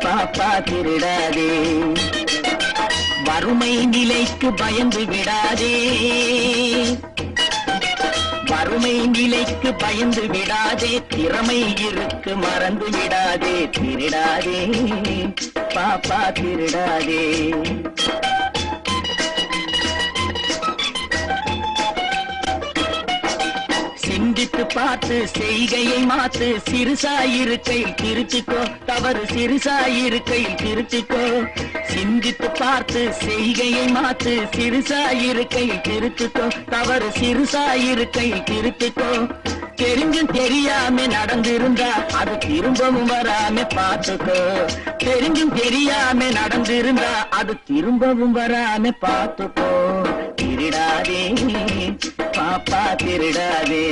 பாப்பா திருடாதே. வறுமை நிலைக்கு பயந்து விடாதே, வறுமை நிலைக்கு பயந்து விடாதே. திறமை இருக்கு மறந்து விடாதே. திருடாதே பாப்பா திருடாதே. சிந்தித்து பார்த்து செய்கையை மாத்து. சிறுசாயிருக்கையில் திருத்திக்கோ, தவறு சிறுசாயிருக்கையில் திருத்திக்கோ. சிந்தித்து பார்த்து செய்கையை மாத்து. சிறுசாயிருக்கையில் திருத்திக்கோ, தவறு சிறுசாயிருக்கையில் திருத்திக்கோ. தெரிஞ்சும் தெரியாம நடந்திருந்தா அது திரும்பவும் வராம பார்த்துக்கோ. தெரிஞ்சும் தெரியாம நடந்திருந்தா அது திரும்பவும் வராம பார்த்துக்கோ. திருடாதே பாப்பா திருடாதே.